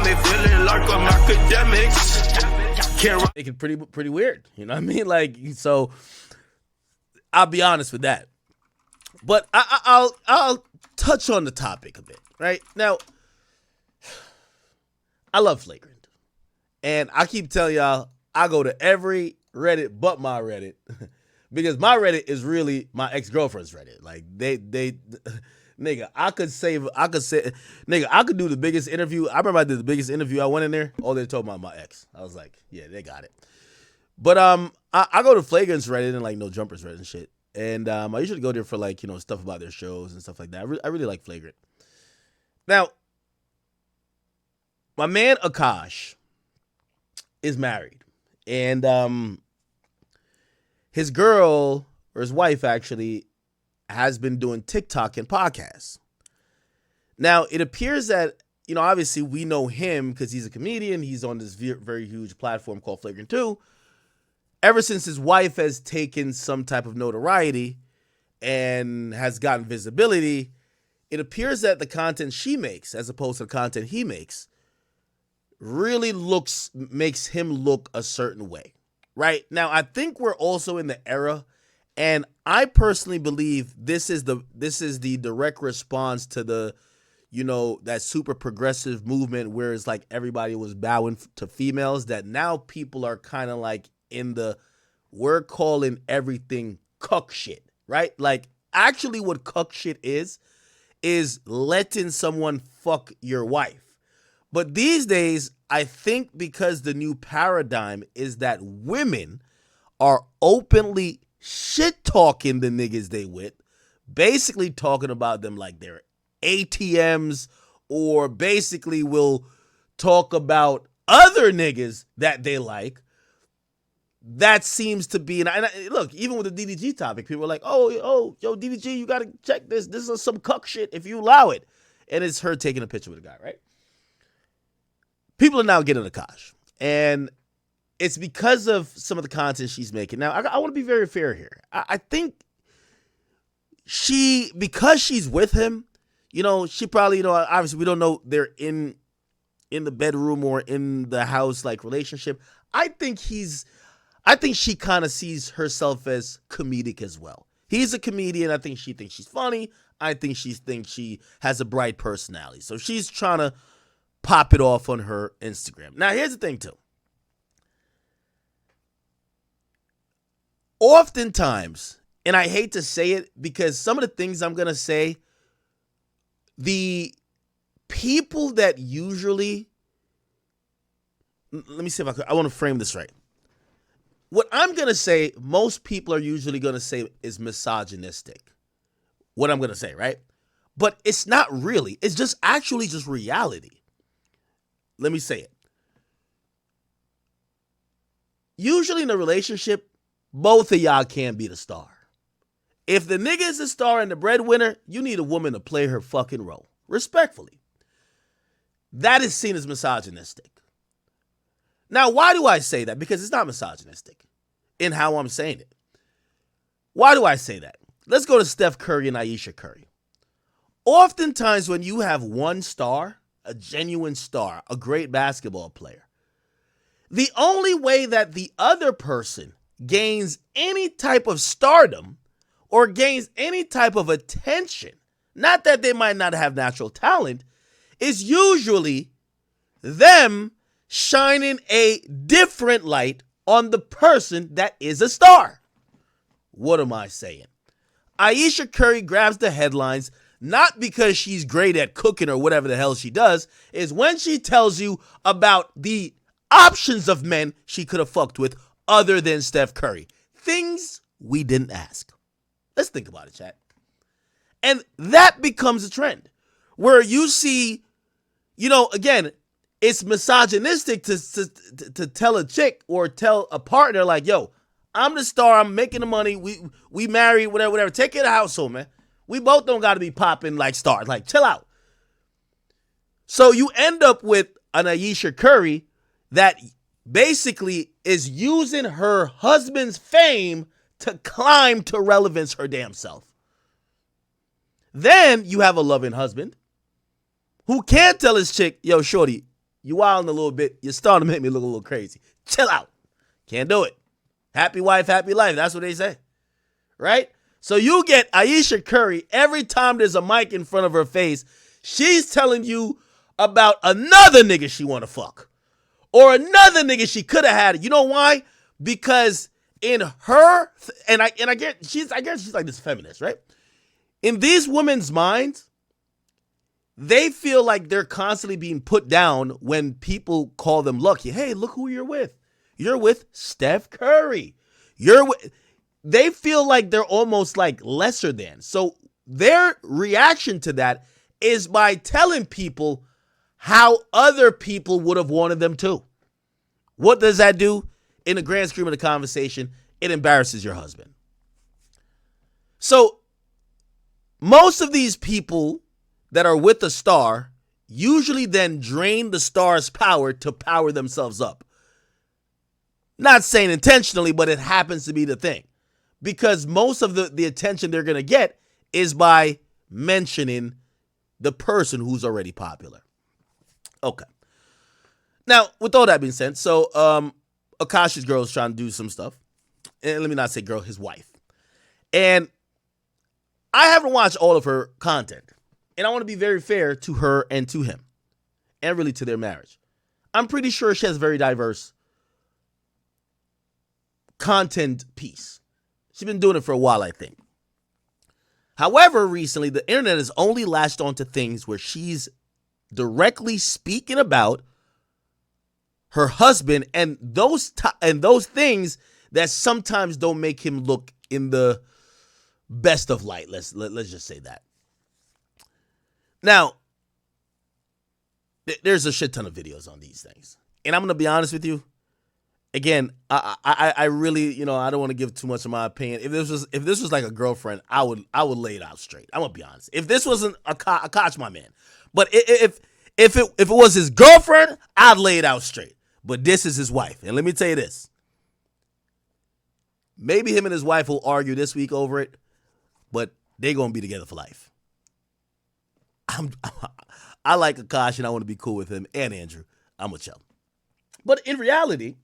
me feeling like I'm academics. Can't Make it pretty weird. You know what I mean? Like, so I'll be honest with that. But I'll touch on the topic a bit, right? Now, I love Flagrant. And I keep telling y'all, I go to every Reddit but my Reddit. Because my Reddit is really my ex-girlfriend's Reddit. Like, they nigga, I could do the biggest interview. I remember I did the biggest interview. I went in there, all they told me about my ex. I was like, yeah, they got it. But I go to Flagrant's Reddit and like No Jumpers Reddit and shit. And I usually go there for like, you know, stuff about their shows and stuff like that. I really like Flagrant. Now, my man Akash is married. And his girl, or his wife actually, has been doing TikTok and podcasts. Now, it appears that, you know, obviously we know him because he's a comedian. He's on this very huge platform called Flagrant 2. Ever since his wife has taken some type of notoriety and has gotten visibility, it appears that the content she makes, as opposed to the content he makes, really makes him look a certain way, right? Now, I think we're also in the era, and I personally believe this is the direct response to the, you know, that super progressive movement where it's like everybody was bowing to females, that now people are kind of like in the, we're calling everything cuck shit, right? Like, actually what cuck shit is letting someone fuck your wife. But these days, I think because the new paradigm is that women are openly shit-talking the niggas they with, basically talking about them like they're ATMs, or basically will talk about other niggas that they like. That seems to be, and look, even with the DDG topic, people are like, yo, DDG, you got to check this. This is some cuck shit if you allow it. And it's her taking a picture with a guy, right? People are now getting Akash. And it's because of some of the content she's making. Now, I want to be very fair here. I think because she's with him, you know, she probably, you know, obviously we don't know they're in the bedroom or in the house, like, relationship. I think she kind of sees herself as comedic as well. He's a comedian. I think she thinks she's funny. I think she thinks she has a bright personality. So she's trying to pop it off on her Instagram. Now, here's the thing, too. Oftentimes, and I hate to say it because some of the things I'm going to say, the people that usually, let me see if I want to frame this right. What I'm going to say, most people are usually going to say is misogynistic. What I'm going to say, right? But it's not really. It's just actually just reality. Let me say it. Usually in a relationship, both of y'all can't be the star. If the nigga is the star and the breadwinner, you need a woman to play her fucking role. Respectfully. That is seen as misogynistic. Now, why do I say that? Because it's not misogynistic in how I'm saying it. Why do I say that? Let's go to Steph Curry and Ayesha Curry. Oftentimes when you have one star, a genuine star, a great basketball player, the only way that the other person gains any type of stardom or gains any type of attention, not that they might not have natural talent, is usually them shining a different light on the person that is a star. What am I saying? Ayesha Curry grabs the headlines not because she's great at cooking or whatever the hell she does, is when she tells you about the options of men she could have fucked with other than Steph Curry. Things we didn't ask. Let's think about it, chat. And that becomes a trend where you see, you know, again, it's misogynistic to tell a chick or tell a partner like, yo, I'm the star, I'm making the money, we married, whatever. Take care of the household, man. We both don't got to be popping like stars. Like, chill out. So you end up with an Ayesha Curry that basically is using her husband's fame to climb to relevance her damn self. Then you have a loving husband who can't tell his chick, yo, shorty, You wilding a little bit. You're starting to make me look a little crazy. Chill out. Can't do it. Happy wife, happy life. That's what they say. Right? So you get Ayesha Curry every time there's a mic in front of her face. She's telling you about another nigga she want to fuck. Or another nigga she could have had. You know why? Because in her, and I guess she's like this feminist, right? In these women's minds, they feel like they're constantly being put down when people call them lucky. Hey, look who you're with. You're with Steph Curry. They feel like they're almost like lesser than. So their reaction to that is by telling people how other people would have wanted them to. What does that do? In the grand scheme of the conversation, it embarrasses your husband. So most of these people that are with the star usually then drain the star's power to power themselves up. Not saying intentionally, but it happens to be the thing. Because most of the attention they're going to get is by mentioning the person who's already popular. Okay. Now, with all that being said, so Akash's girl is trying to do some stuff. And let me not say girl, his wife. And I haven't watched all of her content. And I want to be very fair to her and to him. And really to their marriage. I'm pretty sure she has a very diverse content piece. She's been doing it for a while, I think. However, recently, the internet has only latched on to things where she's directly speaking about her husband and those things that sometimes don't make him look in the best of light. Let's just say that. Now, there's a shit ton of videos on these things. And I'm going to be honest with you. Again, I really, I don't want to give too much of my opinion. If this was like a girlfriend, I would lay it out straight. I'm going to be honest. If this wasn't Akash, my man. But if it was his girlfriend, I'd lay it out straight. But this is his wife. And let me tell you this. Maybe him and his wife will argue this week over it, but they're going to be together for life. I like Akash and I want to be cool with him and Andrew. I'm a chill. But in reality,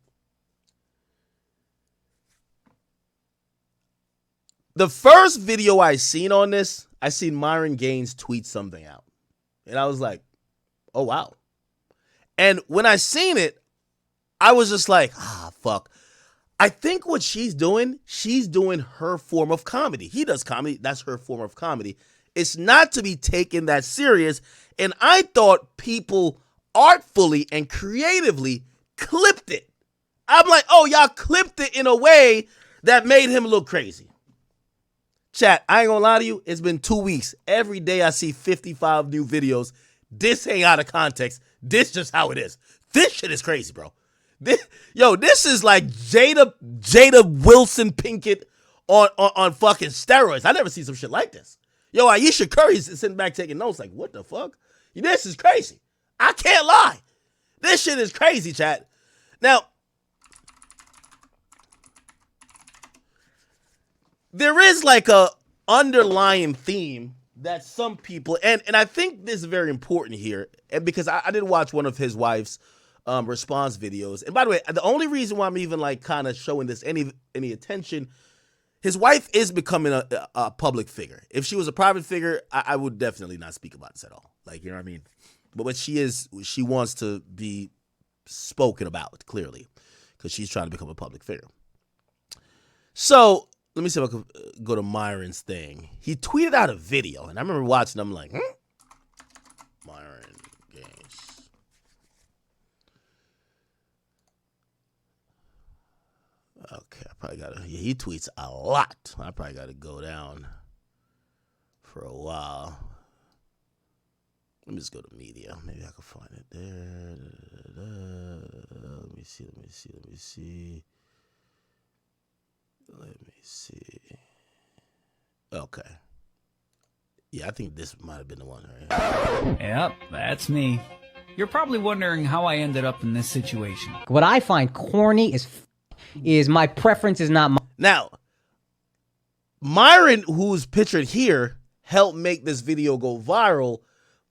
the first video I seen on this, I seen Myron Gaines tweet something out. And I was like, oh, wow. And when I seen it, I was just like, fuck. I think what she's doing her form of comedy. He does comedy. That's her form of comedy. It's not to be taken that serious. And I thought people artfully and creatively clipped it. I'm like, oh, y'all clipped it in a way that made him look crazy. Chat, I ain't gonna lie to you. It's been 2 weeks. Every day I see 55 new videos. This ain't out of context. This just how it is. This shit is crazy, bro. This is like Jada Wilson Pinkett on fucking steroids. I never seen some shit like this. Yo, Ayesha Curry's sitting back taking notes like, what the fuck? This is crazy. I can't lie. This shit is crazy, chat. Now, there is like a underlying theme that some people, and I think this is very important here, and because I did watch one of his wife's response videos. And by the way, the only reason why I'm even like kind of showing this any attention, his wife is becoming a public figure. If she was a private figure, I would definitely not speak about this at all. Like, you know what I mean? But she wants to be spoken about, clearly, because she's trying to become a public figure. So, let me see if I can go to Myron's thing. He tweeted out a video, and I remember watching, I'm like, Myron Gaines. Okay, I probably gotta, he tweets a lot. I probably gotta go down for a while. Let me just go to media. Maybe I can find it there. Let me see. Okay. Yeah, I think this might have been the one, right? Yep, that's me. You're probably wondering how I ended up in this situation. What I find corny is my preference is not my... Now, Myron, who's pictured here, helped make this video go viral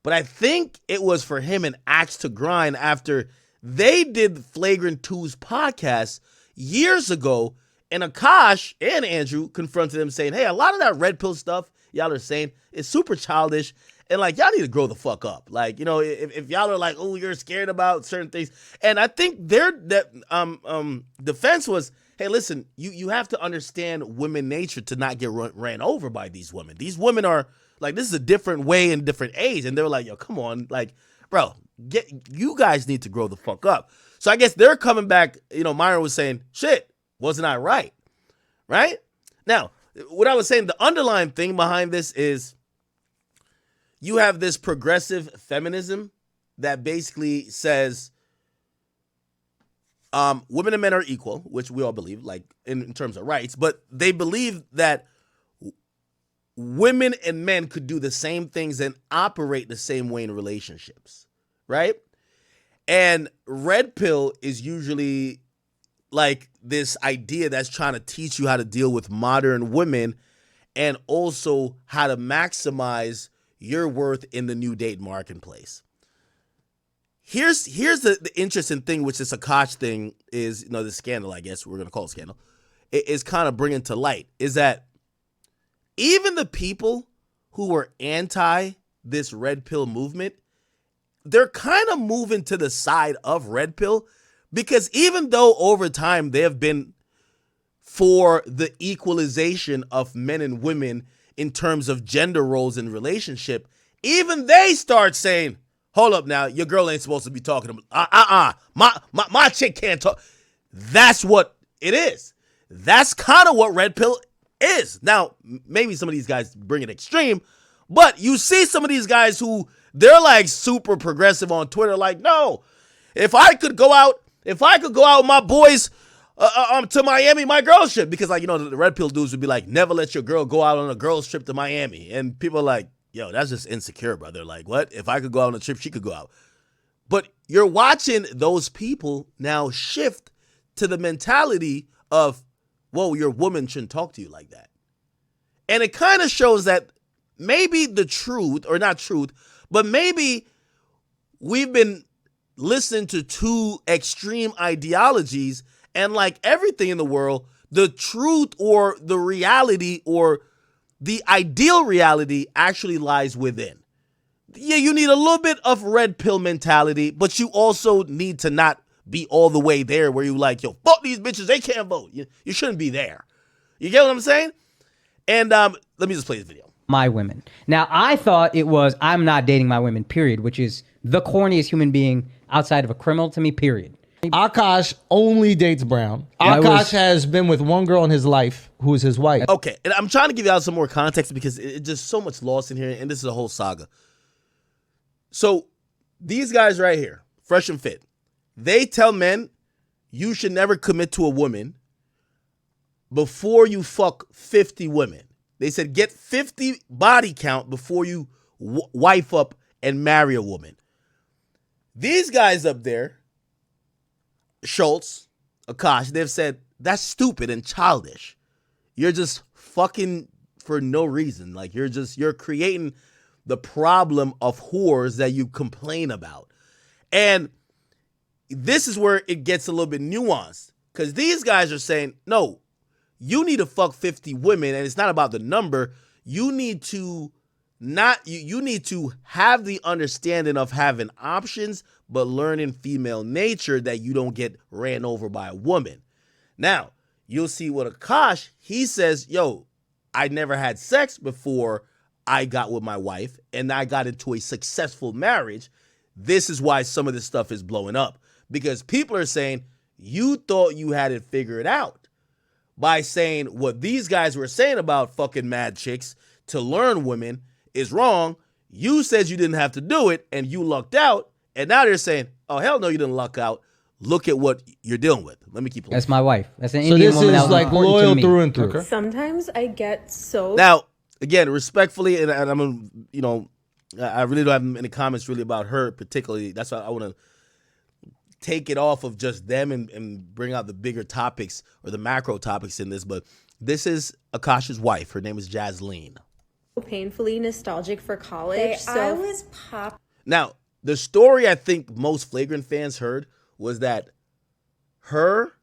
But I think it was for him an axe to grind after they did Flagrant 2's podcast years ago, and Akash and Andrew confronted him saying, hey, a lot of that red pill stuff y'all are saying is super childish, and like y'all need to grow the fuck up. Like, you know, if y'all are like, oh, you're scared about certain things. And I think their defense was, hey, listen, you have to understand women nature to not get ran over by these women. These women are like, this is a different way and different age. And they were like, yo, come on, like, bro, you guys need to grow the fuck up. So I guess they're coming back. You know, Myron was saying, shit, wasn't I right? Right? Now, what I was saying, the underlying thing behind this is you have this progressive feminism that basically says women and men are equal, which we all believe, like in terms of rights, but they believe that women and men could do the same things and operate the same way in relationships, right? And red pill is usually like this idea that's trying to teach you how to deal with modern women and also how to maximize your worth in the new date marketplace. Here's the interesting thing, which this Akash thing is, you know, the scandal, I guess we're going to call it scandal, it is kind of bringing to light, is that even the people who were anti this red pill movement, they're kind of moving to the side of red pill, because even though over time they have been for the equalization of men and women in terms of gender roles in relationship, even they start saying, hold up now, your girl ain't supposed to be talking to me. My chick can't talk. That's what it is. That's kind of what red pill is. Now, maybe some of these guys bring it extreme, but you see some of these guys who they're like super progressive on Twitter, like, no, if I could go out with my boys to Miami, my girl should, because like, you know, the red pill dudes would be like, never let your girl go out on a girl's trip to Miami. And people are like, yo, that's just insecure, brother. Like, what? If I could go out on a trip, she could go out. But you're watching those people now shift to the mentality of, whoa, your woman shouldn't talk to you like that. And it kind of shows that maybe the truth, or not truth, but maybe we've been listening to two extreme ideologies, and like everything in the world, the truth or the reality or the ideal reality actually lies within. Yeah, you need a little bit of red pill mentality, but you also need to not be all the way there where you like, yo, fuck these bitches, they can't vote. You shouldn't be there. You get what I'm saying? And let me just play this video. My women. Now, I thought it was, I'm not dating my women, period, which is the corniest human being outside of a criminal to me, period. Akash only dates brown. Akash has been with one girl in his life who is his wife. Okay, and I'm trying to give you out some more context because it's just so much lost in here, and this is a whole saga. So these guys right here, Fresh and Fit, they tell men you should never commit to a woman before you fuck 50 women. They said get 50 body count before you wife up and marry a woman. These guys up there, Schultz, Akash, they've said that's stupid and childish. You're just fucking for no reason. Like you're creating the problem of whores that you complain about. And this is where it gets a little bit nuanced, because these guys are saying, no, you need to fuck 50 women, and it's not about the number. You need to you need to have the understanding of having options, but learning female nature that you don't get ran over by a woman. Now, you'll see what Akash, he says, yo, I never had sex before I got with my wife, and I got into a successful marriage. This is why some of this stuff is blowing up, because people are saying, you thought you had it figured out by saying what these guys were saying about fucking mad chicks to learn women is wrong. You said you didn't have to do it, and you lucked out, and now they're saying, oh, hell no, you didn't luck out. Look at what you're dealing with. Let me keep looking. That's my wife. That's an So Indian this woman. is like loyal through and through. Okay. Sometimes I get so... Now, again, respectfully, and I'm, you know, I really don't have any comments really about her particularly. That's why I want to take it off of just them and bring out the bigger topics or the macro topics in this. But this is Akash's wife. Her name is Jasleen. painfully nostalgic for college. I was pop. Now, the story I think most Flagrant fans heard was that her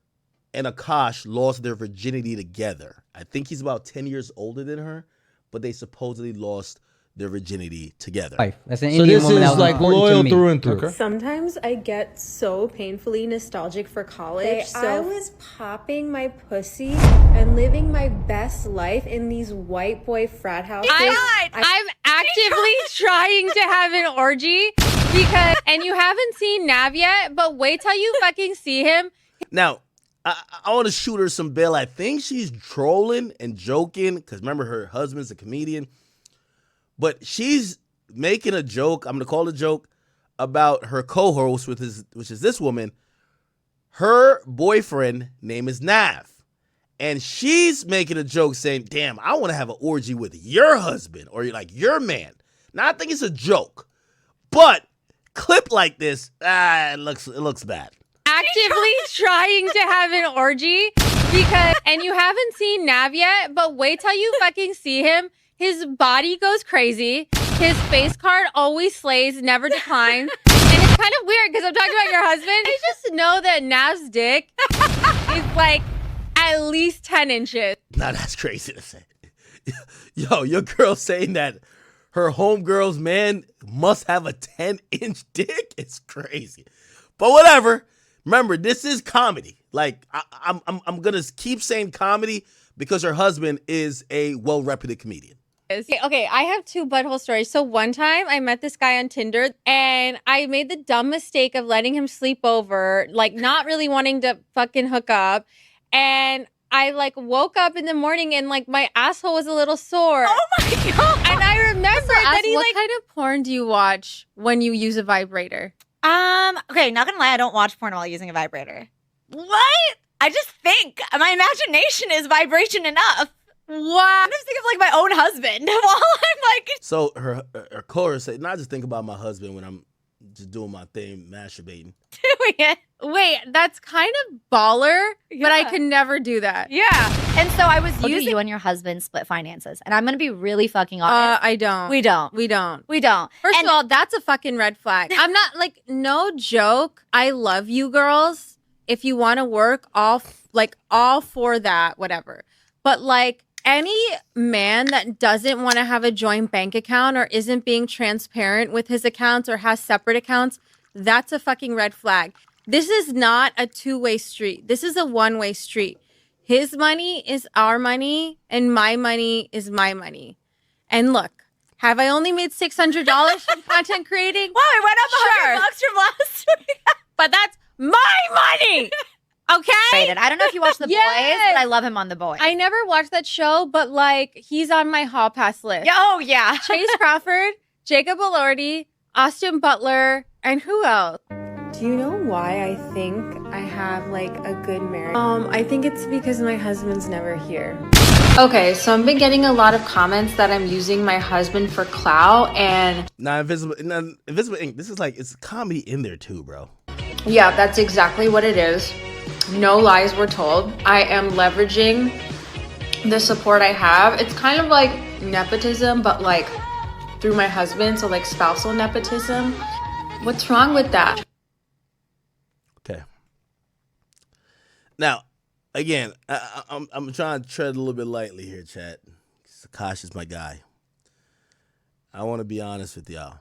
and Akash lost their virginity together. I think he's about 10 years older than her, but they supposedly lost their virginity together. That's an So Indian this woman that is was like important to loyal me. through and through. Okay. Sometimes I get so painfully nostalgic for college. I was popping my pussy and living my best life in these white boy frat houses. I'm actively trying to have an orgy and you haven't seen Nav yet, but wait till you fucking see him. Now, I want to shoot her some bail. I think she's trolling and joking because remember her husband's a comedian. But she's making a joke, I'm going to call it a joke, about her co-host, which is this woman. Her boyfriend name is Nav. And she's making a joke saying, damn, I want to have an orgy with your husband or like your man. Now, I think it's a joke. But clip like this, it looks bad. Actively trying to have an orgy and you haven't seen Nav yet, but wait till you fucking see him. His body goes crazy. His face card always slays, never declines. And it's kind of weird because I'm talking about your husband. I just know that Nav's dick is like at least 10 inches. Now, that's crazy to say. Yo, your girl saying that her homegirl's man must have a 10-inch dick? It's crazy. But whatever. Remember, this is comedy. Like, I'm going to keep saying comedy because her husband is a well-reputed comedian. Okay, I have two butthole stories. So one time I met this guy on Tinder and I made the dumb mistake of letting him sleep over, like not really wanting to fucking hook up. And I like woke up in the morning and like my asshole was a little sore. Oh my God. And I remember that he what like, what kind of porn do you watch when you use a vibrator? Okay, not gonna lie, I don't watch porn while using a vibrator. What? I just think my imagination is vibration enough. What? I just think of like my own husband while I'm like. So her chorus said, "Not just think about my husband when I'm just doing my thing, masturbating." Doing it. Wait, that's kind of baller, but I could never do that. Yeah. And so I was Do using. you and your husband split finances? And I'm going to be really fucking honest. I don't. We don't. We don't. We don't. First of all, that's a fucking red flag. I'm not like, no joke. I love you girls. If you want to work, all for that, whatever. But like any man that doesn't want to have a joint bank account or isn't being transparent with his accounts or has separate accounts, that's a fucking red flag. This is not a two-way street. This is a one-way street. His money is our money and my money is my money. And look, have I only made $600 from content creating? Wow, it went up $100 from last week. But that's my money. Okay? I don't know if you watch The Boys, but I love him on The Boys. I never watched that show, but like he's on my hall pass list. Oh, yeah. Chase Crawford, Jacob Elordi, Austin Butler, and who else? Do you know why I think I have like a good marriage? I think it's because my husband's never here. Okay, so I've been getting a lot of comments that I'm using my husband for clout and Invisible Ink. This is like it's comedy in there too, bro. yeah, that's exactly what it is. No lies were told. I am leveraging the support I have. It's kind of like nepotism, but like through my husband, so like spousal nepotism. What's wrong with that? Okay. Now, again, I'm trying to tread a little bit lightly here, chat. Akash is my guy. I want to be honest with y'all,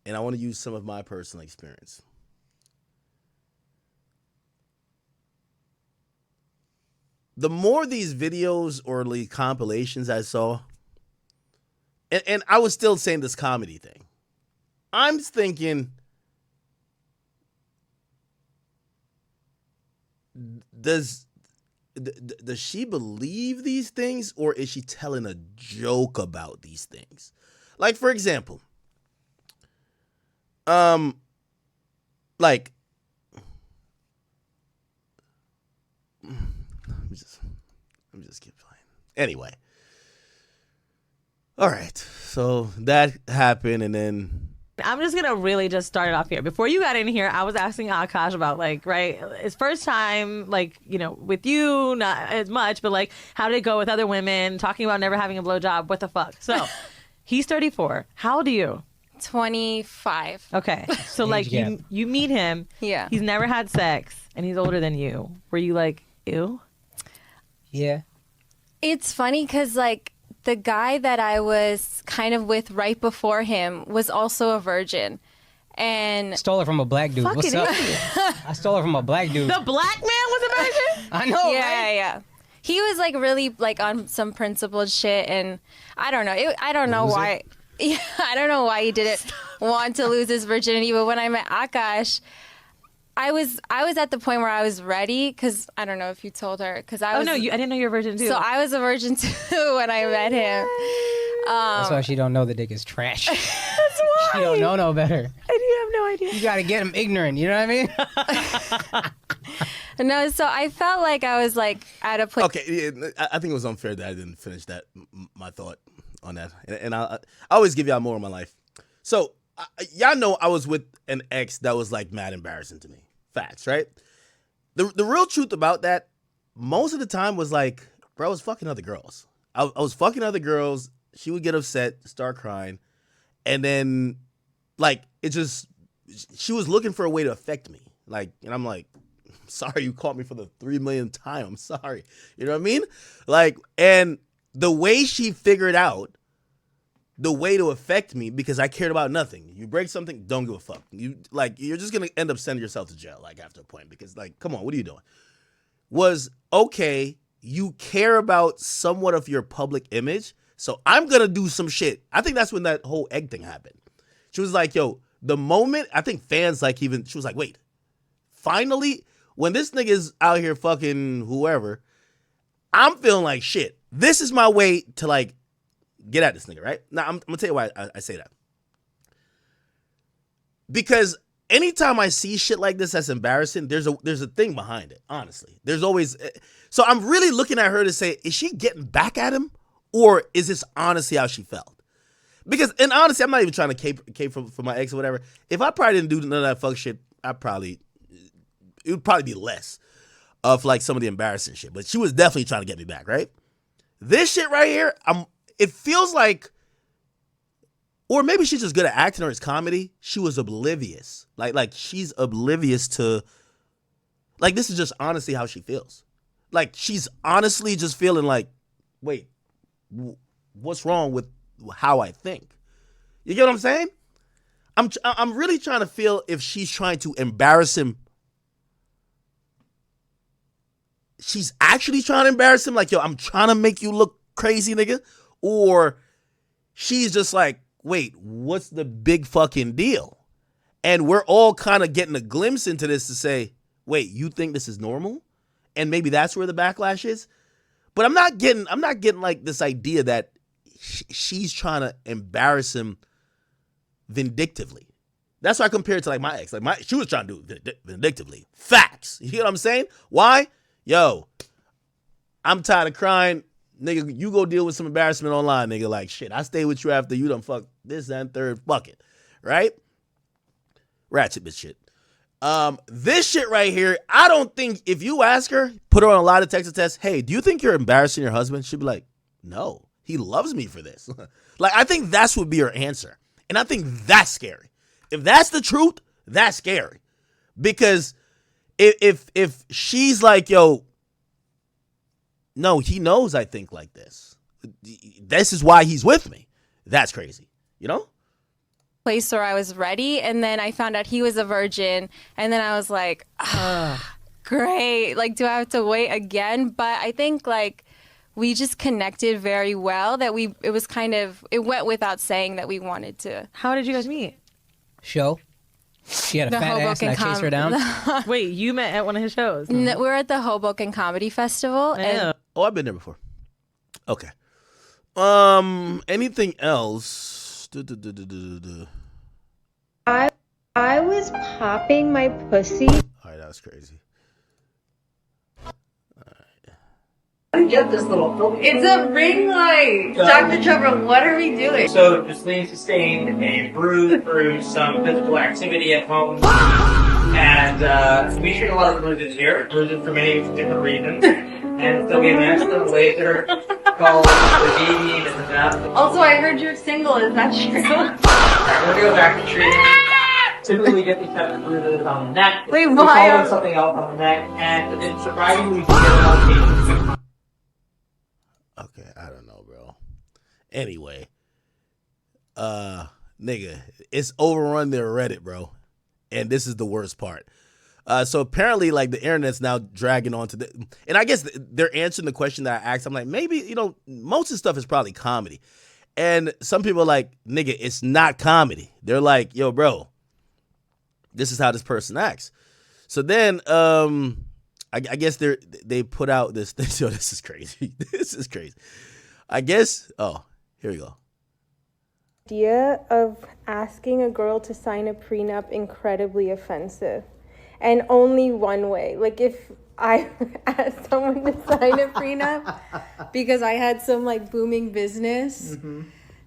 and I want to use some of my personal experience. The more these videos or like compilations I saw, and I was still saying this comedy thing, I'm thinking, does she believe these things or is she telling a joke about these things? Like, for example, like, I'm just keep playing. Anyway. All right. So that happened and then I'm just gonna really just start it off here. Before you got in here, I was asking Akash about like, right, his first time, like, you know, with you, not as much, but like, how did it go with other women? Talking about never having a blowjob. What the fuck? So, He's 34. How old are you? 25. Okay. So like you meet him. Yeah. He's never had sex and he's older than you. Were you like, ew? Yeah. It's funny because like the guy that I was kind of with right before him was also a virgin. And stole it from a black dude. What's up? I stole it from a black dude. The black man was a virgin? I know, right? Yeah. He was like really like on some principled shit, and I don't know. I don't know why. Yeah, I don't know why he didn't want to lose his virginity. But when I met Akash, I was at the point where I was ready because I don't know if you told her because I was. Oh no, I didn't know you were a virgin too. So I was a virgin too when I met him. That's why she don't know the dick is trash. That's why. She don't know no better. I do have no idea. You gotta get him ignorant. You know what I mean? No, so I felt like I was like at a place. Okay, I think it was unfair that I didn't finish that my thought on that, and I always give y'all more of my life. So y'all know I was with an ex that was like mad embarrassing to me. Facts, right? The real truth about that, most of the time was like, bro, I was fucking other girls. I was fucking other girls. She would get upset, start crying, and then like it just she was looking for a way to affect me. Like, and I'm like, sorry, you caught me for the 3 millionth time. I'm sorry. You know what I mean? Like, and the way she figured out the way to affect me, because I cared about nothing. You break something, don't give a fuck. You're just gonna end up sending yourself to jail, like after a point, because like, come on, what are you doing? Was okay, you care about somewhat of your public image, so I'm gonna do some shit. I think that's when that whole egg thing happened. She was like, yo, the moment, I think fans like even, she was like, wait, finally, when this nigga's out here fucking whoever, I'm feeling like shit. This is my way to like get at this nigga, right? Now, I'm gonna tell you why I say that. Because anytime I see shit like this that's embarrassing, there's a thing behind it, honestly. There's always, so I'm really looking at her to say, is she getting back at him? Or is this honestly how she felt? Because, and honestly, I'm not even trying to cape for my ex or whatever. If I probably didn't do none of that fuck shit, it would probably be less of like some of the embarrassing shit. But she was definitely trying to get me back, right? This shit right here, it feels like, or maybe she's just good at acting or it's comedy. She was oblivious. Like she's oblivious to, like, this is just honestly how she feels. Like, she's honestly just feeling like, wait, what's wrong with how I think? You get what I'm saying? I'm really trying to feel if she's trying to embarrass him. She's actually trying to embarrass him, like, yo, I'm trying to make you look crazy, nigga. Or she's just like, wait, what's the big fucking deal? And we're all kind of getting a glimpse into this to say, wait, you think this is normal? And maybe that's where the backlash is. But I'm not getting like this idea that she's trying to embarrass him vindictively. That's why I compare it to like my ex. Like she was trying to do it vindictively. Facts. You know what I'm saying? Why? Yo, I'm tired of crying. Nigga, you go deal with some embarrassment online, nigga. Like, shit, I stay with you after you done fuck this, that, and third. Fuck it. Right? Ratchet bitch shit. This shit right here, I don't think, if you ask her, put her on a lie detector test, hey, do you think you're embarrassing your husband? She'd be like, no, he loves me for this. Like, I think that's would be her answer. And I think that's scary. If that's the truth, that's scary. Because if she's like, yo, no, he knows I think like this. This is why he's with me. That's crazy. You know? Place where I was ready, and then I found out he was a virgin, and then I was like, great. Like, do I have to wait again? But I think like we just connected very well that it went without saying that we wanted to. How did you guys meet? Show. She had a fat ass and I chased her down. Wait, you met at one of his shows? No, we were at the Hoboken Comedy Festival. And oh, I've been there before. Okay. Anything else? I was popping my pussy. All right, that was crazy. How did you get this little filter? It's a ring light! Dr. Trevor, what are we doing? So, just need to sustain a bruise through some physical activity at home. And we treat a lot of bruises here, bruises for many different reasons. And so we have an excellent laser called the baby and the bath. Also, I heard you're single. Is that true? Alright, we'll go back to treating. Typically, we get these type of bruises on the neck. Wait, we why? call them something else on the neck, and it's surprising we can get a lot of patients. Okay, I don't know, bro. Anyway, nigga, it's overrun their Reddit, bro. And this is the worst part. So apparently, like, the internet's now dragging on to the, and I guess they're answering the question that I asked. I'm like, maybe, most of the stuff is probably comedy. And some people are like, nigga, it's not comedy. They're like, yo, bro, this is how this person acts. So then, I guess they put out this thing. So this is crazy. This is crazy. I guess, here we go. Idea of asking a girl to sign a prenup incredibly offensive, and only one way. Like, if I asked someone to sign a prenup because I had some like booming business,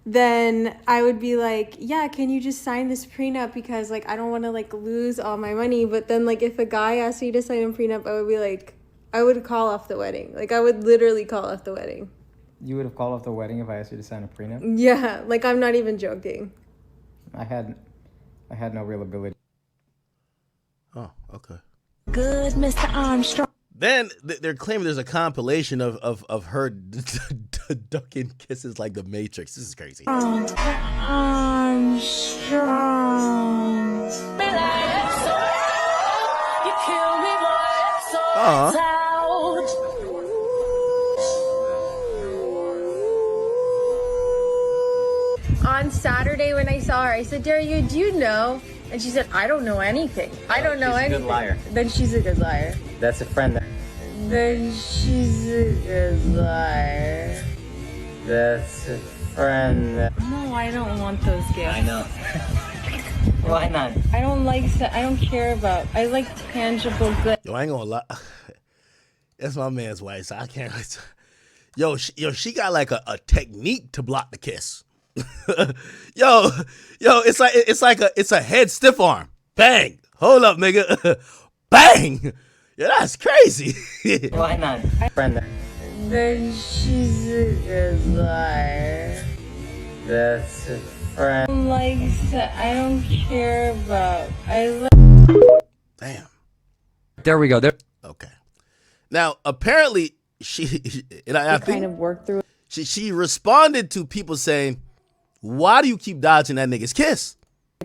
then I would be like, yeah, can you just sign this prenup because like I don't want to like lose all my money. But then like if a guy asked me to sign a prenup, I would be like, I would call off the wedding. Like, I would literally call off the wedding. You would have called off the wedding if I asked you to sign a prenup? Yeah, like, I'm not even joking. I had no real ability. Oh, okay. Good, Mr. Armstrong. Then they're claiming there's a compilation of her ducking kisses like the Matrix. This is crazy. Armstrong. You kill me, boy. On Saturday when I saw her, I said, Daria, do you know? And she said, I don't know anything. I don't know anything. She's a good liar. Then she's a good liar. That's a friend. Then she's a good liar. That's a friend. No, I don't want those gifts. I know. Why not? I don't care about, I like tangible good. Yo, I ain't gonna lie. That's my man's wife, so I can't. Yo, she got like a technique to block the kiss. yo, it's a head stiff arm. Bang. Hold up, nigga. Bang. Yeah, that's crazy. Why not? Friend. Then she's a good liar. That's a friend. I don't care about, Damn. There we go. There. Okay. Now, apparently, I think kind of work through. She responded to people saying, why do you keep dodging that nigga's kiss?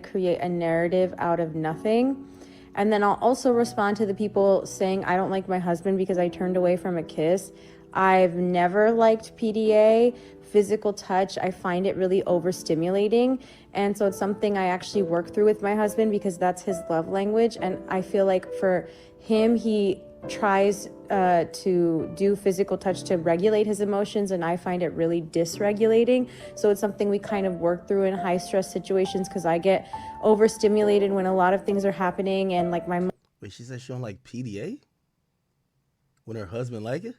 Create a narrative out of nothing. And then I'll also respond to the people saying, I don't like my husband because I turned away from a kiss. I've never liked PDA, physical touch. I find it really overstimulating. And so it's something I actually work through with my husband because that's his love language. And I feel like for him, he tries to do physical touch to regulate his emotions, and I find it really dysregulating. So it's something we kind of work through in high stress situations because I get overstimulated when a lot of things are happening, and like my Wait, she said she don't like PDA? When her husband like it?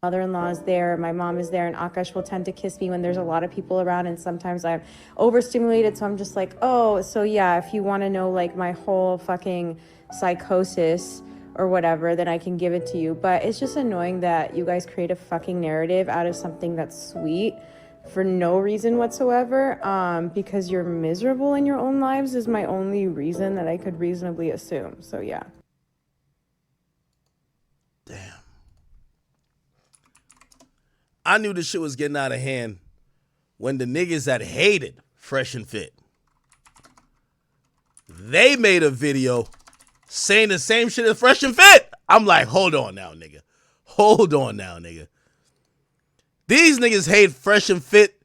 mother-in-law is there, my mom is there, and Akash will tend to kiss me when there's a lot of people around, and sometimes I'm overstimulated, so I'm just like, oh, so yeah, if you want to know like my whole fucking psychosis or whatever, then I can give it to you. But it's just annoying that you guys create a fucking narrative out of something that's sweet for no reason whatsoever, because you're miserable in your own lives is my only reason that I could reasonably assume. So yeah. Damn. I knew this shit was getting out of hand when the niggas that hated Fresh and Fit, they made a video saying the same shit as Fresh and Fit. I'm like, hold on now, nigga. Hold on now, nigga. These niggas hate Fresh and Fit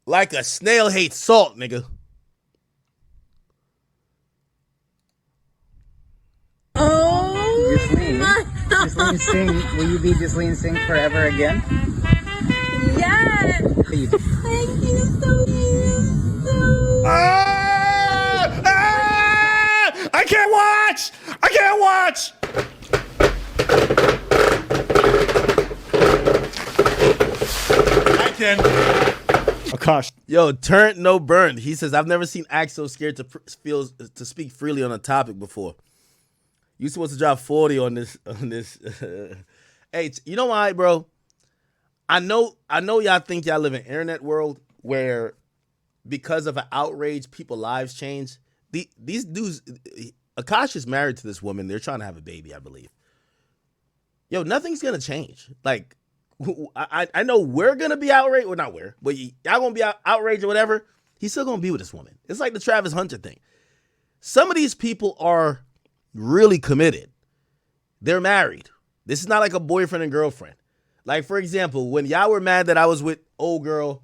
like a snail hates salt, nigga. Ghislaine Singh, will you be Ghislaine Singh forever again? Yes! Thank you so much. I can't watch! I can't watch! I can. Akash. Yo, turnt no burned. He says, I've never seen Axe so scared to speak freely on a topic before. You supposed to drop 40 on this Hey, you know why, bro? I know y'all think y'all live in an internet world where because of an outrage, people's lives change. These dudes, Akash is married to this woman. They're trying to have a baby, I believe. Yo, nothing's going to change. Like, I know we're going to be outraged. Well, not we're, but y'all going to be outraged or whatever. He's still going to be with this woman. It's like the Travis Hunter thing. Some of these people are really committed. They're married. This is not like a boyfriend and girlfriend. Like, for example, when y'all were mad that I was with old girl,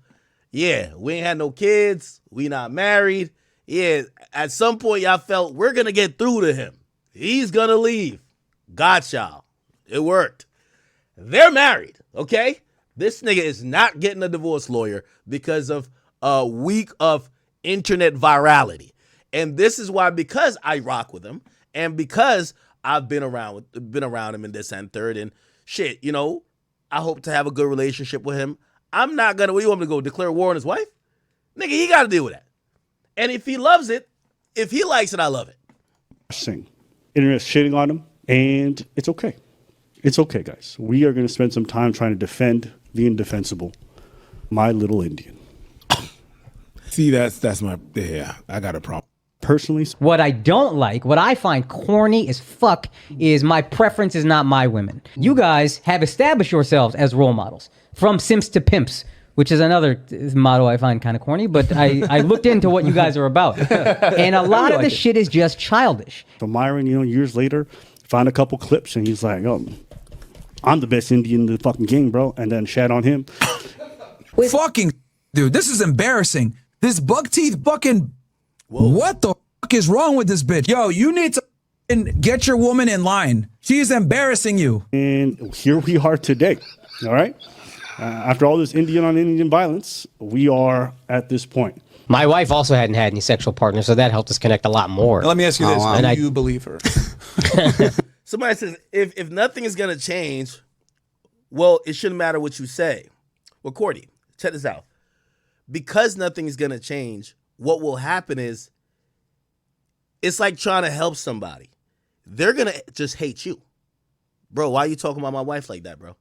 yeah, we ain't had no kids. We not married. Yeah, at some point y'all felt we're going to get through to him. He's going to leave. Got y'all. It worked. They're married, okay? This nigga is not getting a divorce lawyer because of a week of internet virality. And this is why, because I rock with him and because I've been around him in this and third and shit, you know, I hope to have a good relationship with him. I'm not going to, what do you want me to go, declare war on his wife? Nigga, he got to deal with that. And if he loves it, if he likes it, I love it. Singh. Internet's shitting on him, and it's okay. It's okay, guys. We are going to spend some time trying to defend the indefensible. My little Indian. See, that's my, yeah, I got a problem. Personally, what I don't like, what I find corny as fuck, is my preference is not my women. You guys have established yourselves as role models. From simps to pimps, which is another motto I find kind of corny, but I looked into what you guys are about. And a lot of the shit is just childish. So Myron, years later, found a couple clips and he's like, oh, I'm the best Indian in the fucking game, bro. And then shat on him. Fucking, dude, this is embarrassing. This buck teeth fucking, what the fuck is wrong with this bitch? Yo, you need to get your woman in line. She is embarrassing you. And here we are today, all right? After all this Indian on Indian violence, we are at this point. My wife also hadn't had any sexual partners, so that helped us connect a lot more. Let me ask you this. Do you believe her? Somebody says, if nothing is going to change, well, it shouldn't matter what you say. Well, Cordy, check this out. Because nothing is going to change, what will happen is it's like trying to help somebody. They're going to just hate you. Bro, why are you talking about my wife like that, bro?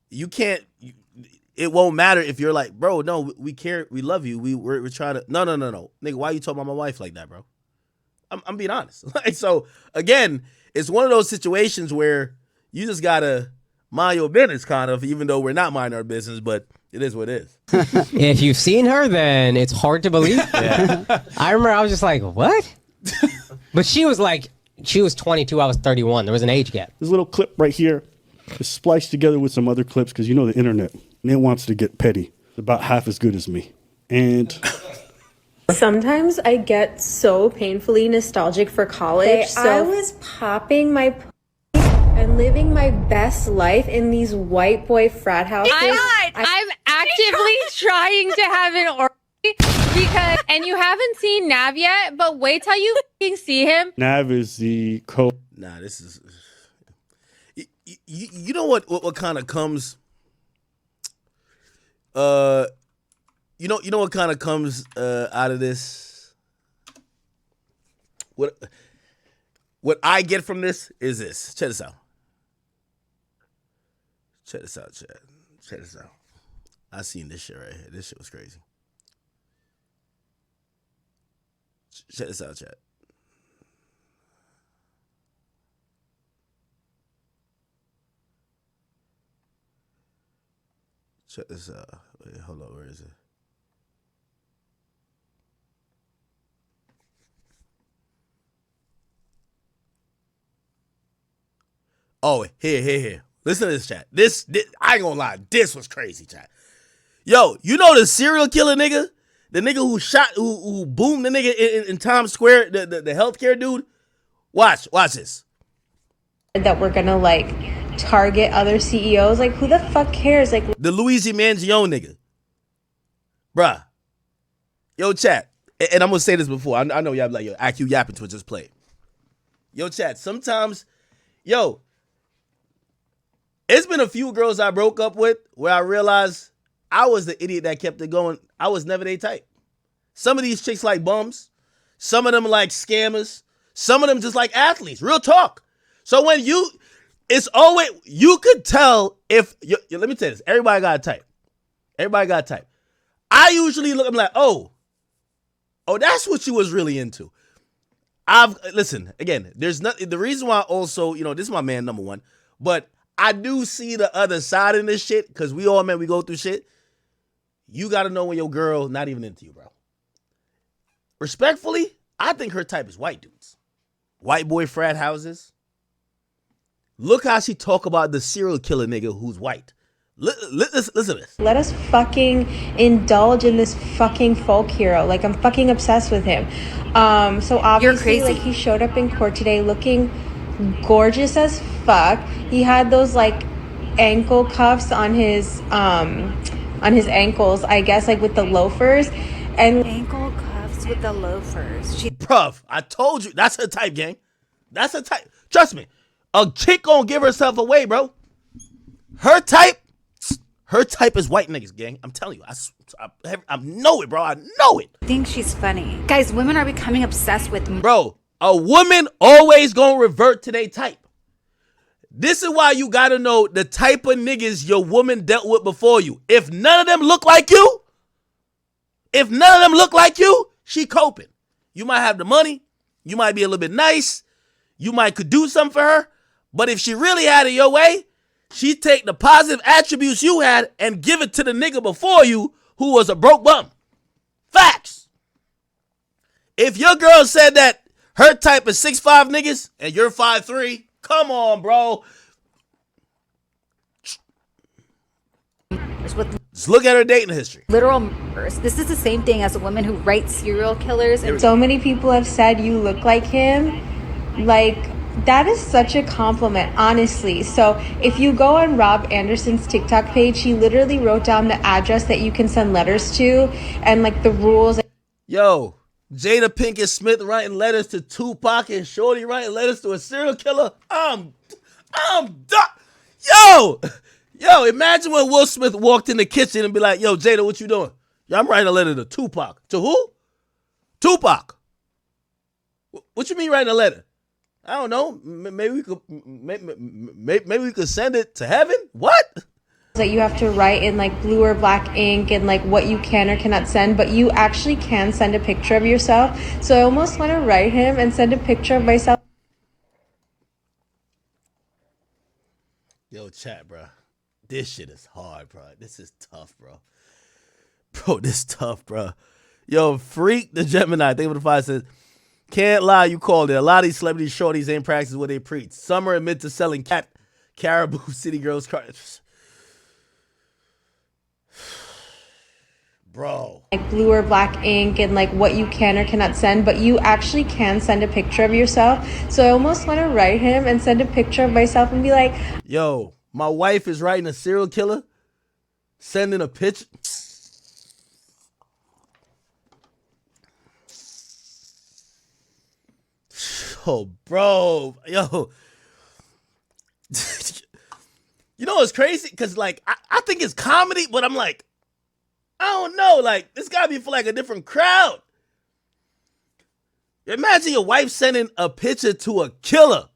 You can't, it won't matter if you're like, bro, no, we care, we love you, we're trying to, no. Nigga, why are you talking about my wife like that, bro? I'm being honest. Like, so, again, it's one of those situations where you just got to mind your business, kind of, even though we're not minding our business, but it is what it is. If you've seen her, then it's hard to believe. Yeah. I remember I was just like, what? But she was 22, I was 31. There was an age gap. This little clip right here is spliced together with some other clips because the internet, and it wants to get petty. It's about half as good as me. And Sometimes I get so painfully nostalgic for college. So I was popping my and living my best life in these white boy frat houses. I'm actively trying to have an orgy because, and you haven't seen Nav yet, but wait till you fucking see him. Nav is the Nah, this is. You know what kind of comes. You know what kind of comes out of this. What I get from this is this. Check this out. Check this out, Chad. Check this out. I seen this shit right here. This shit was crazy. Check this out, Chad. Check this out. Wait, hold on. Where is it? Oh, here. Listen to this, chat. This I ain't gonna lie. This was crazy, chat. Yo, you know the serial killer nigga? The nigga who boomed the nigga in Times Square, the healthcare dude? Watch this. That we're gonna target other CEOs. Like, who the fuck cares? The Luigi Mangione nigga. Bruh. Yo, chat. And I'm gonna say this before. I know y'all like, yo, IQ yapping to it, just play. Yo, chat, sometimes, it's been a few girls I broke up with where I realized I was the idiot that kept it going. I was never their type. Some of these chicks like bums. Some of them like scammers. Some of them just like athletes. Real talk. So when It's always, you could tell if, let me tell you this. Everybody got a type. Everybody got a type. I usually look, I'm like, oh, that's what you was really into. Listen, again, there's nothing, the reason why also, this is my man number one, but I do see the other side in this shit, because we all, man, we go through shit. You got to know when your girl not even into you, bro. Respectfully, I think her type is white dudes. White boy frat houses. Look how she talk about the serial killer nigga who's white. Listen to this. Let us fucking indulge in this fucking folk hero. Like, I'm fucking obsessed with him. So obviously, like, he showed up in court today looking gorgeous as fuck. He had those like ankle cuffs on his ankles, I guess, like with the loafers. And ankle cuffs with the loafers. Bruv, I told you, that's her type, gang. That's her type. Trust me. A chick gonna give herself away, bro. Her type is white niggas, gang. I'm telling you. I know it, bro. I know it. I think she's funny. Guys, women are becoming obsessed with me. Bro, a woman always gonna revert to their type. This is why you gotta know the type of niggas your woman dealt with before you. If none of them look like you, she coping. You might have the money. You might be a little bit nice. You might could do something for her. But if she really had it your way, she take the positive attributes you had and give it to the nigga before you who was a broke bum. Facts. If your girl said that her type is 6'5" niggas and you're 5'3", come on, bro. Just look at her dating history. Literal murders. This is the same thing as a woman who writes serial killers. And so many people have said you look like him. Like, that is such a compliment, honestly. So if you go on Rob Anderson's TikTok page, he literally wrote down the address that you can send letters to and like the rules. Yo, Jada Pinkett Smith writing letters to Tupac and Shorty writing letters to a serial killer. I'm done. Yo, imagine when Will Smith walked in the kitchen and be like, yo, Jada, what you doing? Yo, I'm writing a letter to Tupac. To who? Tupac. What you mean writing a letter? I don't know. Maybe we could send it to heaven. What? That you have to write in like blue or black ink and like what you can or cannot send, but you actually can send a picture of yourself. So I almost want to write him and send a picture of myself. Yo, chat, bro. This shit is hard, bro. This is tough, bro. Bro, this is tough, bro. Yo, Freak the Gemini, Think of the Five says, can't lie, you called it. A lot of these celebrity shorties ain't practice what they preach. Some are admit to selling Caribou City Girls cards. Bro. Like blue or black ink and like what you can or cannot send, but you actually can send a picture of yourself. So I almost want to write him and send a picture of myself and be like, yo, my wife is writing a serial killer, sending a picture. Oh, bro, yo. You know what's crazy? Because, like, I think it's comedy, but I'm like, I don't know. Like, this got to be for, like, a different crowd. Imagine your wife sending a picture to a killer.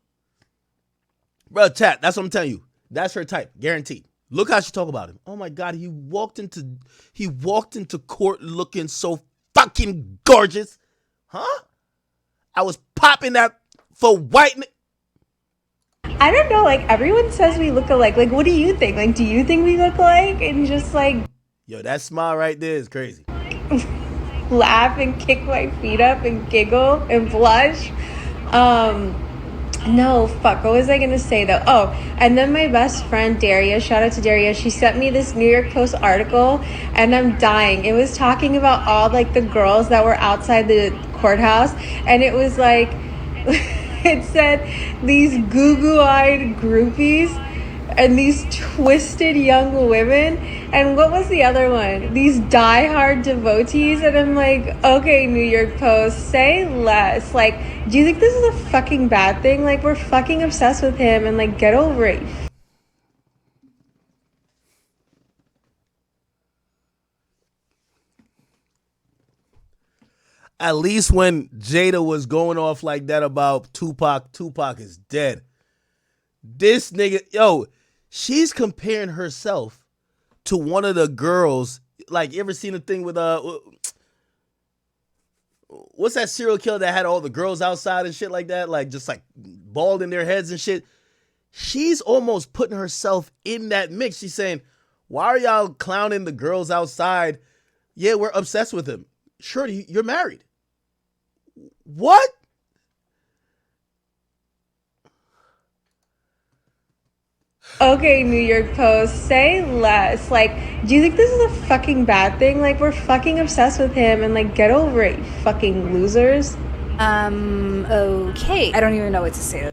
Bro, chat, that's what I'm telling you. That's her type, guaranteed. Look how she talk about him. Oh, my God, he walked into court looking so fucking gorgeous. Huh? I was popping that for white. I don't know, like everyone says we look alike. Like, what do you think? Like, do you think we look alike? And just like, yo, that smile right there is crazy. Laugh and kick my feet up and giggle and blush. No, fuck. What was I gonna say though? Oh, and then my best friend Daria, shout out to Daria, she sent me this New York Post article and I'm dying. It was talking about all like the girls that were outside the courthouse, and it was like it said these goo-goo-eyed groupies and these twisted young women, and what was the other one? These die-hard devotees. And I'm like, okay, New York Post, say less. Like, do you think this is a fucking bad thing? Like, we're fucking obsessed with him, and like, get over it. At least when Jada was going off like that about Tupac is dead. This nigga, yo, she's comparing herself to one of the girls. Like, you ever seen a thing with what's that serial killer that had all the girls outside and shit like that? Like, just like bald in their heads and shit. She's almost putting herself in that mix. She's saying, why are y'all clowning the girls outside? Yeah, we're obsessed with him. Shorty, you're married. What? Okay, New York Post, say less. Like, do you think this is a fucking bad thing? Like, we're fucking obsessed with him and, like, get over it, you fucking losers. Okay. I don't even know what to say.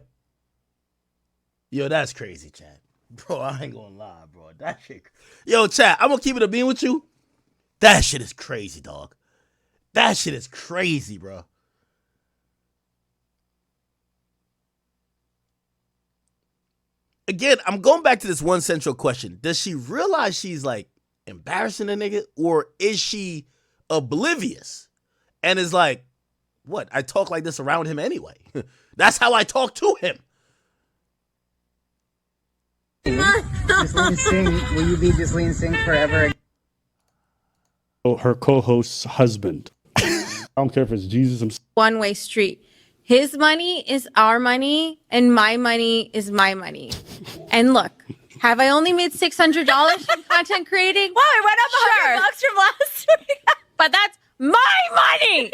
Yo, that's crazy, Chad. Bro, I ain't gonna lie, bro. That shit. Yo, Chad, I'm gonna keep it a bean with you. That shit is crazy, dog. That shit is crazy, bro. Again, I'm going back to this one central question. Does she realize she's like embarrassing a nigga, or is she oblivious and is like, what? I talk like this around him anyway. That's how I talk to him. Ghislaine Singh, will you be Ghislaine Singh forever? Her co-host's husband. I don't care if it's Jesus. One-way street. His money is our money, and my money is my money. And look, have I only made $600 from content creating? Wow, it went up $100 from last week. But that's my money.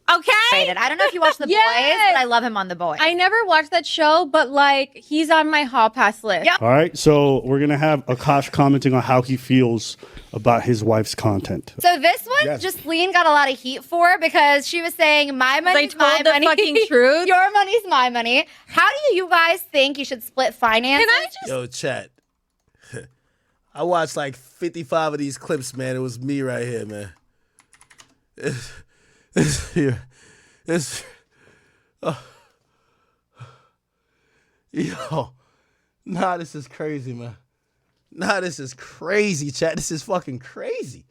Okay? I don't know if you watch The Boys, but I love him on The Boys. I never watched that show, but like he's on my hall pass list. All right, so we're going to have Akash commenting on how he feels about his wife's content. So this one, Ghislaine got a lot of heat for because she was saying, my money's my told the money. fucking truth. Your money's my money. How do you guys think you should split finances? Can I just... Yo, chat. I watched like 55 of these clips, man. It was me right here, man. Yo, nah, this is crazy, man. Nah, this is crazy, chat. This is fucking crazy.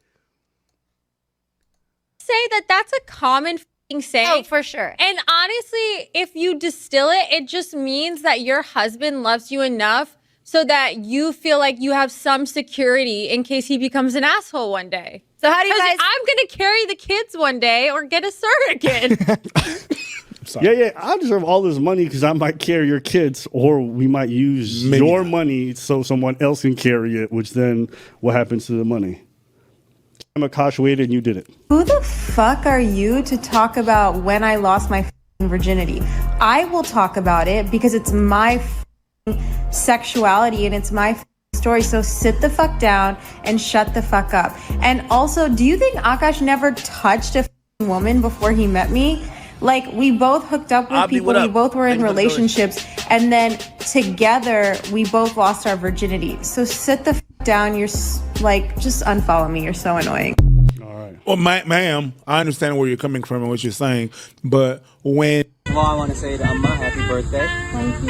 Say that that's a common saying. Oh, for sure. And honestly, if you distill it, it just means that your husband loves you enough so that you feel like you have some security in case he becomes an asshole one day. So how do you guys... I'm going to carry the kids one day or get a surrogate. Yeah, I deserve all this money because I might carry your kids, or we might use your money so someone else can carry it, which then what happens to the money? I'm Akash waited and you did it. Who the fuck are you to talk about when I lost my virginity? I will talk about it because it's my sexuality and it's my story. So sit the fuck down and shut the fuck up. And also, do you think Akash never touched a woman before he met me? Like, we both hooked up with people, we both were in relationships, and then together we both lost our virginity. So sit the fuck down. You're like, just unfollow me. You're so annoying. Well, ma'am, I understand where you're coming from and what you're saying, but when... Well, I want to say to Amma, happy birthday. Thank you.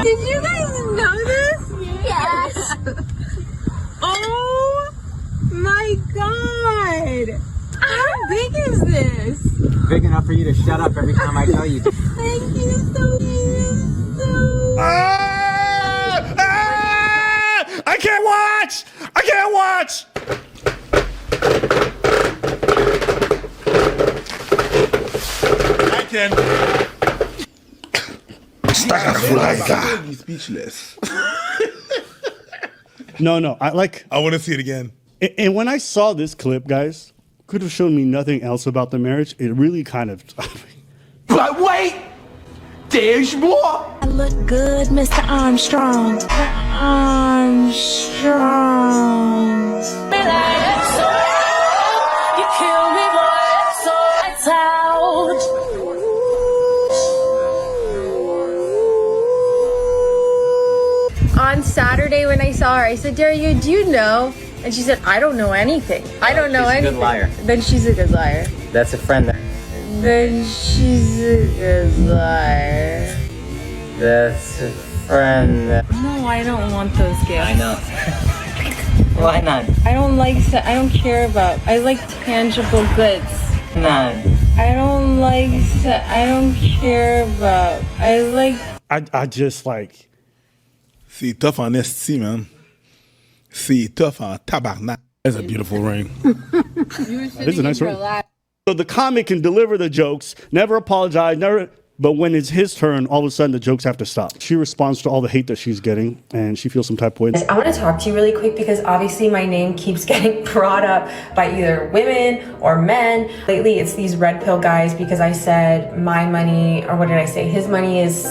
Did you guys know this? Yes. Oh my god. How big is this? Big enough for you to shut up every time I tell you. Thank you so much. I can't watch! I can't watch! I can. Be speechless. No, I want to see it again. And when I saw this clip, guys, could have shown me nothing else about the marriage. It really kind of... But wait! There's more! I look good, Mr. Armstrong. Armstrong. You kill me, boy, so it's out. On Saturday when I saw her, I said, Daria, do you know? And she said, I don't know anything. I don't know anything. She's a good liar. Then she's a good liar. That's a friend. Then she's a good liar. That's a friend. No, I don't want those gifts. I know. Why not? I don't like, I don't care about, I like tangible goods. Not. I don't like, I don't care about, I like... I just like. See, tough on this, see, man. See, tough on tabarnak. That's a beautiful ring. That is a nice ring. So the comic can deliver the jokes, never apologize, never. But when it's his turn, all of a sudden the jokes have to stop. She responds to all the hate that she's getting, and she feels some type of way. I want to talk to you really quick because obviously my name keeps getting brought up by either women or men. Lately, it's these red pill guys because I said my money, or what did I say? His money is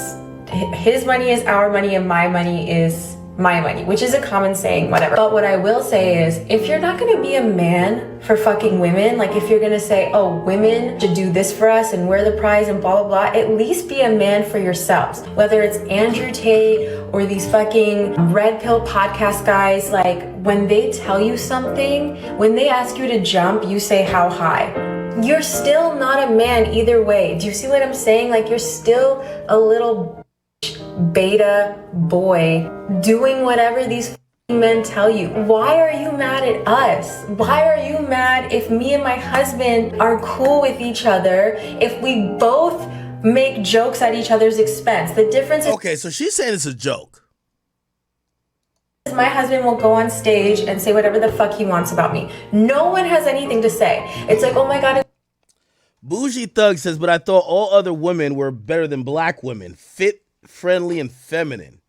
our money, and my money is my money, which is a common saying, whatever. But what I will say is, if you're not gonna be a man for fucking women, like if you're gonna say, oh, women should do this for us and we're the prize and blah, blah, blah, at least be a man for yourselves. Whether it's Andrew Tate or these fucking red pill podcast guys, like when they tell you something, when they ask you to jump, you say how high. You're still not a man either way. Do you see what I'm saying? Like you're still a little beta boy doing whatever these men tell you. Why are you mad at us? Why are you mad if me and my husband are cool with each other, if we both make jokes at each other's expense? The difference is, okay, so she's saying it's a joke. My husband will go on stage and say whatever the fuck he wants about me. No one has anything to say. It's like, oh my God. Bougie Thug says, but I thought all other women were better than black women. Fit, friendly, and feminine.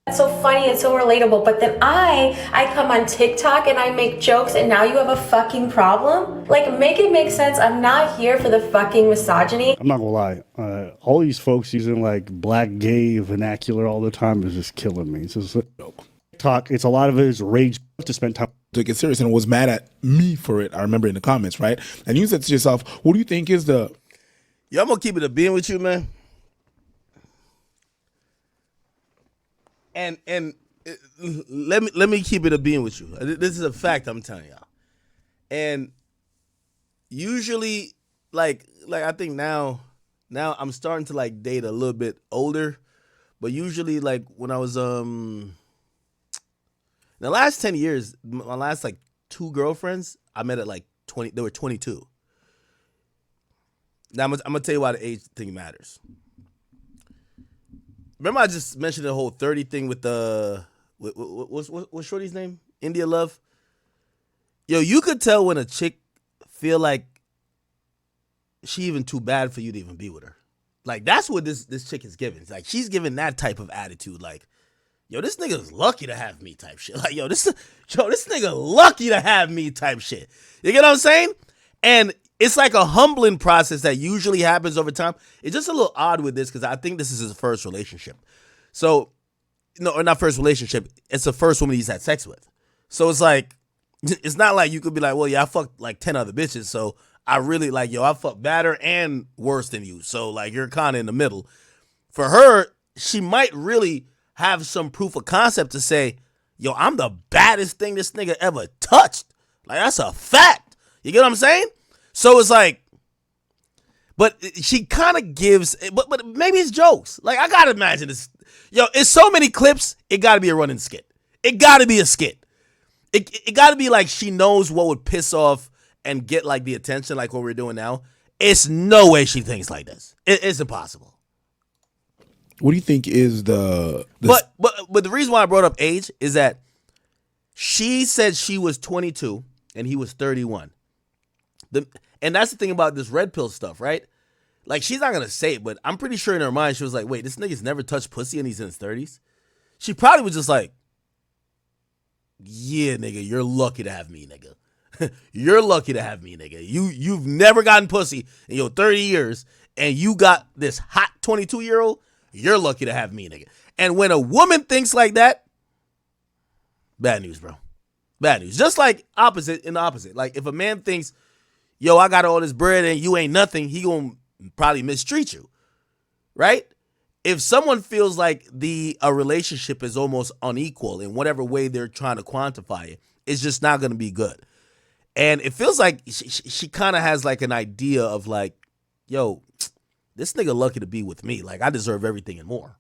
It's so funny, it's so relatable, but then I come on TikTok and I make jokes and now you have a fucking problem? Like, make it make sense. I'm not here for the fucking misogyny. I'm not gonna lie. All these folks using like black gay vernacular all the time is just killing me. It's just talk. It's a lot of it is rage to spend time. Took it serious and was mad at me for it. I remember in the comments, right? And you said to yourself, what do you think is the... Yo, I'm gonna keep it a being with you, man. And let me keep it a being with you. This is a fact I'm telling y'all. And usually, like I think now I'm starting to like date a little bit older, but usually like when I was in the last 10 years, my last like 2 girlfriends I met at like 20. They were 22. Now I'm gonna tell you why the age thing matters. Remember I just mentioned the whole 30 thing with the what's Shorty's name? India Love. Yo, you could tell when a chick feel like she even too bad for you to even be with her. Like that's what this chick is giving. It's like she's giving that type of attitude. Like, yo, this nigga's lucky to have me type shit. Like, this nigga lucky to have me type shit. You get what I'm saying? And it's like a humbling process that usually happens over time. It's just a little odd with this because I think this is his first relationship. So, no, or not first relationship. It's the first woman he's had sex with. So it's like, it's not like you could be like, well, yeah, I fucked like 10 other bitches. So I really like, yo, I fucked badder and worse than you. So like, you're kind of in the middle. For her, she might really have some proof of concept to say, yo, I'm the baddest thing this nigga ever touched. Like, that's a fact. You get what I'm saying? So it's like, but she kind of gives, but maybe it's jokes. Like, I got to imagine this. Yo, it's so many clips, it got to be a running skit. It got to be a skit. It got to be like she knows what would piss off and get like the attention like what we're doing now. It's no way she thinks like this. It's impossible. What do you think is the... But the reason why I brought up age is that she said she was 22 and he was 31. And that's the thing about this red pill stuff, right? Like, she's not going to say it, but I'm pretty sure in her mind she was like, wait, this nigga's never touched pussy and he's in his 30s? She probably was just like, yeah, nigga, you're lucky to have me, nigga. You're lucky to have me, nigga. You've never gotten pussy in your 30 years and you got this hot 22-year-old. You're lucky to have me, nigga. And when a woman thinks like that, bad news, bro. Bad news. Just like opposite in the opposite. Like, if a man thinks, yo, I got all this bread and you ain't nothing, he gonna probably mistreat you, right? If someone feels like a relationship is almost unequal in whatever way they're trying to quantify it, it's just not gonna be good. And it feels like she kind of has like an idea of like, yo, this nigga lucky to be with me. Like, I deserve everything and more.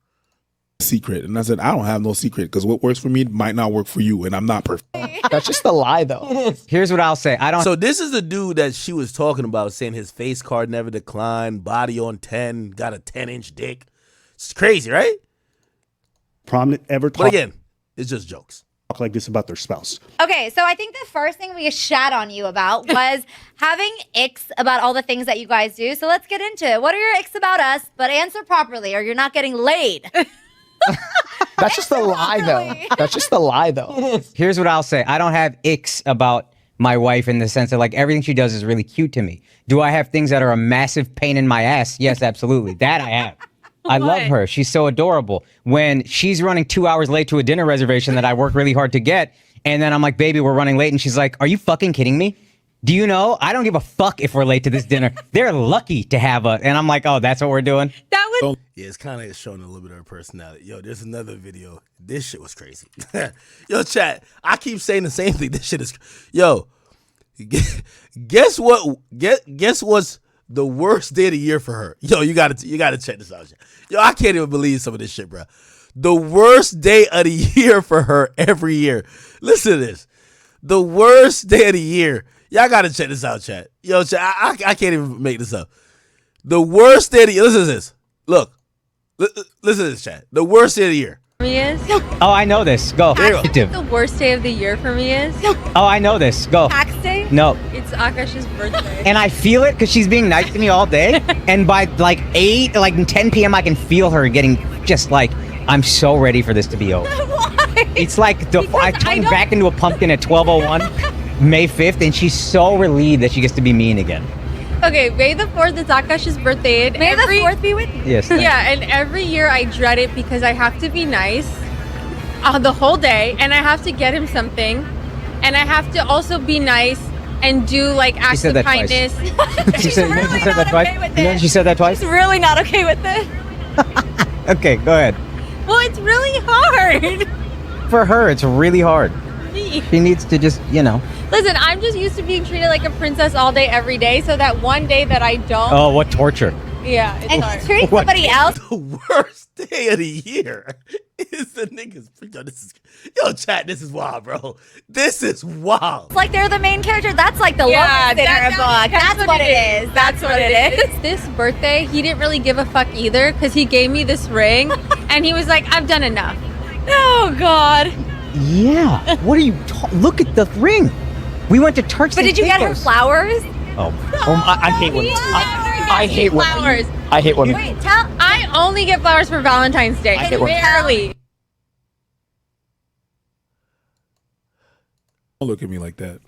secret. And I said, I don't have no secret because what works for me might not work for you, and I'm not perfect. That's just a lie, though. Here's what I'll say. I don't. So this is the dude that she was talking about, saying his face card never declined, body on 10, got a 10-inch dick. It's crazy, right? Prominent ever talk. But again, it's just jokes. Talk like this about their spouse. Okay, so I think the first thing we shat on you about was having icks about all the things that you guys do. So let's get into it. What are your icks about us? But answer properly, or you're not getting laid. That's just a lie, though. That's just a lie, though. Here's what I'll say. I don't have icks about my wife in the sense that like everything she does is really cute to me. Do I have things that are a massive pain in my ass? Yes, absolutely. That I have. I love her. She's so adorable. When she's running 2 hours late to a dinner reservation that I work really hard to get, and then I'm like, baby, we're running late. And she's like, are you fucking kidding me? Do you know? I don't give a fuck if we're late to this dinner. They're lucky to have us. And I'm like, oh, that's what we're doing? That was... Yeah, it's kind of showing a little bit of her personality. Yo, there's another video. This shit was crazy. Yo, chat, I keep saying the same thing. This shit is... Yo, guess what? Guess what's the worst day of the year for her? Yo, you gotta check this out. Yo, I can't even believe some of this shit, bro. The worst day of the year for her every year. Listen to this. The worst day of the year. Y'all gotta check this out, chat. Yo, chat, I can't even make this up. The worst day of the year. Listen to this. Look. Listen to this, chat. The worst day of the year. For me is? Oh, I know this. Go. The worst day of the year for me is? Oh, I know this. Go. Tax day? No. It's Akash's birthday. And I feel it because she's being nice to me all day. And by like 10 p.m., I can feel her getting just like, I'm so ready for this to be over. Why? It's like I turned back into a pumpkin at 12:01, May 5th, and she's so relieved that she gets to be mean again. Okay, May the 4th is Akash's birthday. And May the 4th be with you. Yes. Yeah, and every year I dread it because I have to be nice the whole day, and I have to get him something, and I have to also be nice and do like acts of kindness. She said that twice. She said that twice. She's really not okay with it. Okay, go ahead. Well, it's really hard. For her, it's really hard. She needs to just, Listen, I'm just used to being treated like a princess all day, every day. So that one day that I don't. Oh, what torture. Yeah, it's and hard. treating somebody else. The worst day of the year is the niggas. Yo, chat, this is wild, bro. This is wild. It's like they're the main character. That's like the love dinner book. That's what it is. That's what it is. This birthday, he didn't really give a fuck either because he gave me this ring and he was like, I've done enough. Oh, God. Yeah. What are you look at the ring. We went to Turks But and did you get her flowers? Oh, I hate women. I hate women. Flowers. I hate women. Wait, I only get flowers for Valentine's Day. I hate women. Barely. Don't look at me like that.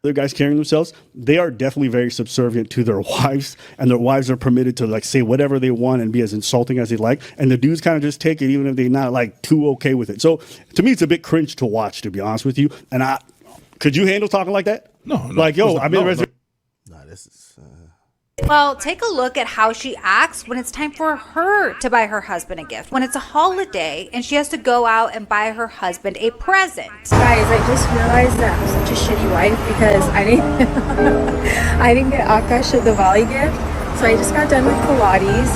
Other guys carrying themselves, they are definitely very subservient to their wives, and their wives are permitted to like say whatever they want and be as insulting as they like, and the dudes kind of just take it even if they're not like too okay with it. So to me, it's a bit cringe to watch, to be honest with you. And could you handle talking like that? No. Like, yo, I'm in reservation. Nah, this is. Well, take a look at how she acts when it's time for her to buy her husband a gift. When it's a holiday and she has to go out and buy her husband a present. Guys, I just realized that I'm such a shitty wife because I didn't get Akash the volley gift. So I just got done with Pilates.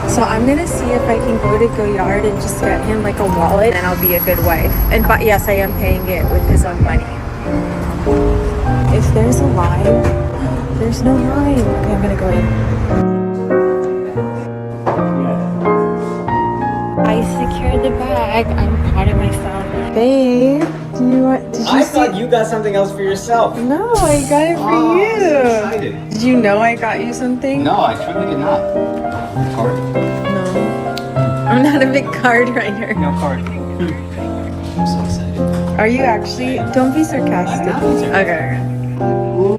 So I'm gonna see if I can go to Goyard and just get him like a wallet, and I'll be a good wife. But yes, I am paying it with his own money. If there's a line, there's no line. Okay, I'm gonna go in. I secured the bag. I'm proud of myself. Babe, I thought you got something else for yourself. No, I got it for I'm you. so excited. Did you know I got you something? No, I truly did not. Card? No. I'm not a big card writer. No card. I'm so excited. Are you actually? Don't be sarcastic. Okay.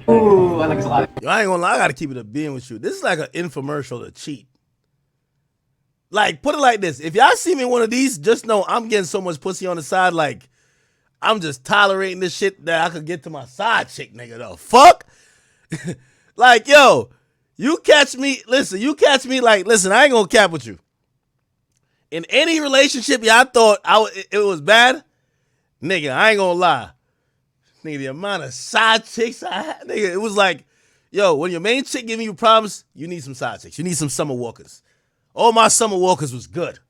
Ooh, I like this a lot. Yo, I ain't gonna lie, I gotta keep it a being with you. This is like an infomercial to cheat. Like, put it like this. If y'all see me in one of these, just know I'm getting so much pussy on the side, like, I'm just tolerating this shit that I could get to my side chick, nigga, the fuck? Like, yo, you catch me like, listen, I ain't gonna cap with you. In any relationship y'all thought it was bad, nigga, I ain't gonna lie. Nigga, the amount of side chicks I had, nigga, it was like, yo, when your main chick giving you problems, you need some side chicks. You need some summer walkers. All my summer walkers was good.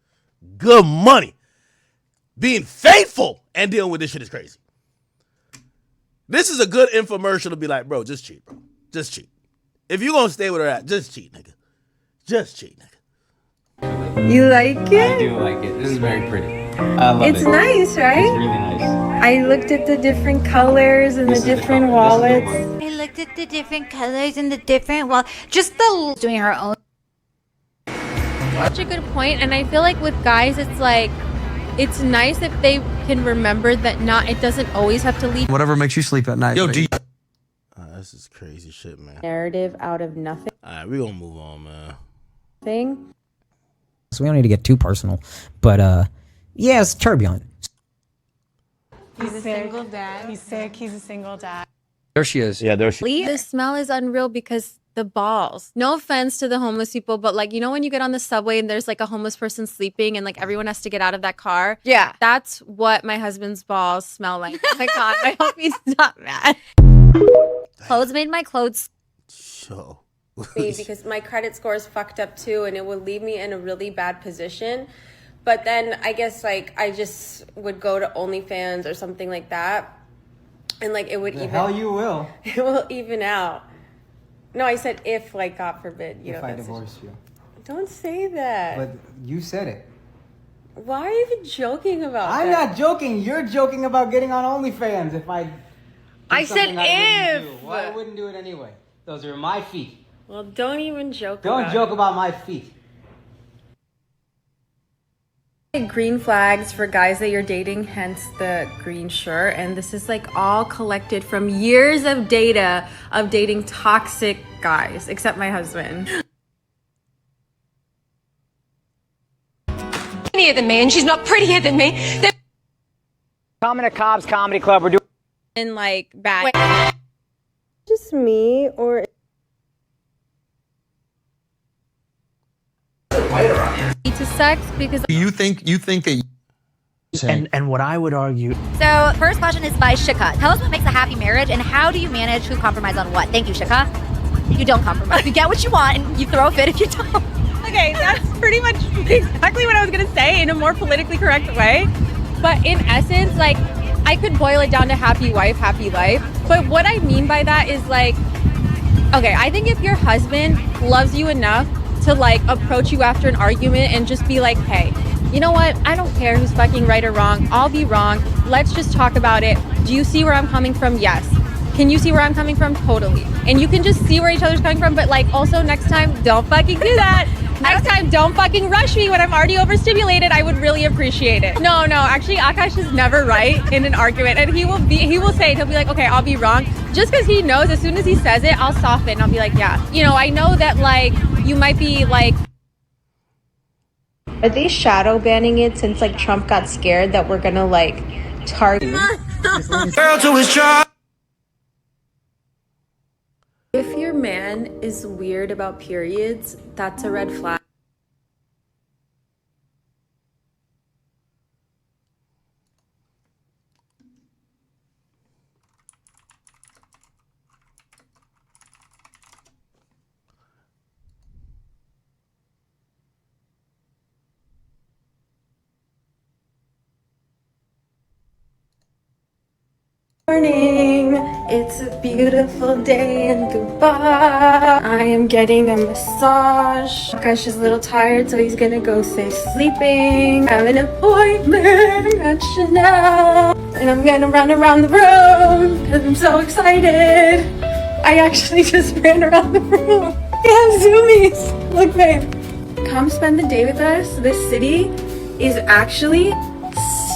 good money. Being faithful and dealing with this shit is crazy. This is a good infomercial to be like, bro, just cheat, bro. Just cheat. If you gonna stay with her, just cheat, nigga. Just cheat, nigga. You like it? I do like it. This is very pretty. I love it. It's nice, right? It's really nice. I looked at the different colors and the different wallets. I looked at the different colors and the different just the doing her own. Such a good point, and I feel like with guys, it's like it's nice if they can remember that it doesn't always have to lead. Whatever makes you sleep at night. Yo, this is crazy shit, man. Narrative out of nothing. All right, we gonna move on, man. Thing. So we don't need to get too personal, but yeah, it's turbulent. He's a single dad. He's sick. He's a single dad. There she is. Yeah, there she The smell is unreal because the balls. No offense to the homeless people, but like, you know when you get on the subway and there's like a homeless person sleeping and like everyone has to get out of that car? Yeah. That's what my husband's balls smell like. Oh my God, I hope he's not mad. Clothes made my clothes. So. Because my credit score is fucked up too, and it would leave me in a really bad position. But then I guess like I just would go to OnlyFans or something like that, and like it would The hell you will. It will even out. No, I said if, like, God forbid, you know. If I divorce you. Don't say that. But you said it. Why are you even joking about I'm that? not joking. You're joking about getting on OnlyFans. If I said if. Well, I wouldn't do it anyway. Those are my feet. Well, don't even joke Don't about joke about my feet. Green flags for guys that you're dating, hence the green shirt. And this is like all collected from years of data of dating toxic guys, except my husband. Prettier than me, and she's not prettier than me. Coming to Cobb's Comedy Club. We're doing. And like bad. Just me or. To sex because You think that. And what I would argue. So, first question is by Shika. Tell us what makes a happy marriage and how do you manage who compromise on what? Thank you, Shika. You don't compromise. You get what you want and you throw a fit if you don't. Okay, that's pretty much exactly what I was gonna say in a more politically correct way. But in essence, like, I could boil it down to happy wife, happy life. But what I mean by that is like, okay, I think if your husband loves you enough to like approach you after an argument and just be like, hey, you know what? I don't care who's fucking right or wrong. I'll be wrong. Let's just talk about it. Do you see where I'm coming from? Yes. Can you see where I'm coming from? Totally. And you can just see where each other's coming from. But like, also next time, don't fucking do that. Next time, don't fucking rush me when I'm already overstimulated. I would really appreciate it. No, actually, Akash is never right in an argument. And he will say it. He'll be like, okay, I'll be wrong. Just because he knows as soon as he says it, I'll soften and I'll be like, yeah. You know, I know that like, you might be like. Are they shadow banning it since like Trump got scared that we're gonna like target? If your man is weird about periods, that's a red flag. Morning, it's a beautiful day in Dubai. I am getting a massage. Akash is a little tired, so he's gonna go stay sleeping. I have an appointment at Chanel, and I'm gonna run around the room because I'm so excited. I actually just ran around the room. We have zoomies. Look, babe. Come spend the day with us. This city is actually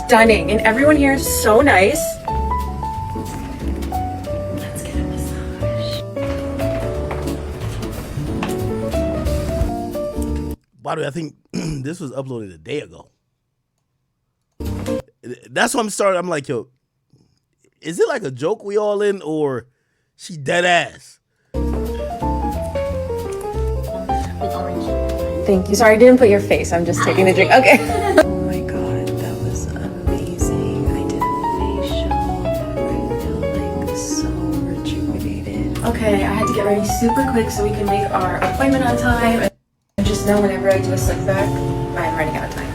stunning, and everyone here is so nice. By the way, I think this was uploaded a day ago. That's what I'm starting. I'm like, yo, is it like a joke we all in, or she dead ass? Thank you. Sorry, I didn't put your face. I'm just taking the drink. Okay. Oh my god, that was amazing. I did a facial. I feel like so rejuvenated. Okay, I had to get ready super quick so we can make our appointment on time. And just know whenever I do a slick back, I'm running out of time.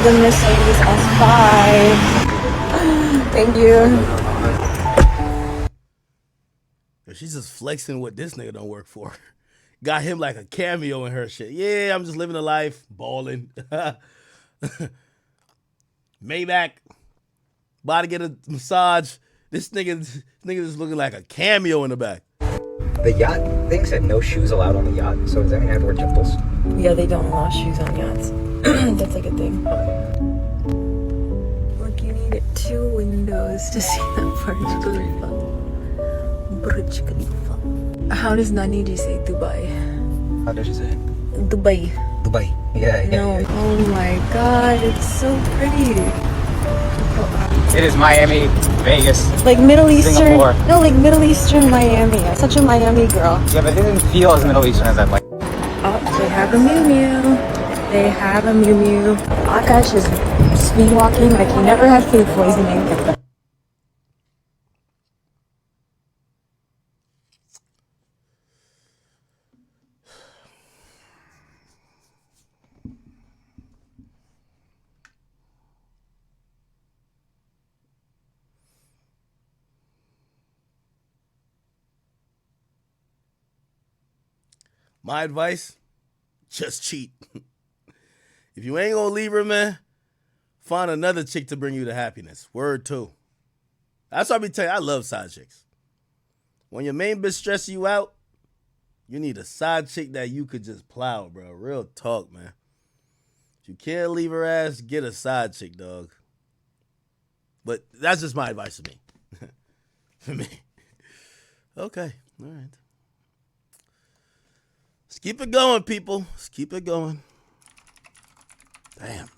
The Mercedes S5. Thank you. She's just flexing what this nigga don't work for. Got him like a cameo in her shit. Yeah, I'm just living a life, balling. Maybach. About to get a massage. This nigga is looking like a cameo in the back. The yacht thing said no shoes allowed on the yacht, so does that mean I have to wear timples? Yeah, they don't allow shoes on yachts. That's like a thing. Look, you need 2 windows to see that Burj Khalifa. Burj Khalifa. How does Nani say Dubai? How does she say it? Dubai. Dubai. Yeah. No. Oh my god, it's so pretty. It is Miami, Vegas, Like Middle Eastern. Singapore. No, like Middle Eastern Miami. I'm such a Miami girl. Yeah, but it didn't feel as Middle Eastern as I'd like. Oh, they have a Mew Mew. They have a Mew Mew. Akash is speed walking like he never had food poisoning. My advice, just cheat. If you ain't gonna leave her, man, find another chick to bring you to happiness. Word 2. That's what I be telling you. I love side chicks. When your main bitch stresses you out, you need a side chick that you could just plow, bro. Real talk, man. If you can't leave her ass, get a side chick, dog. But that's just my advice to me. For me. Okay, all right. Let's keep it going, people. Let's keep it going. Damn.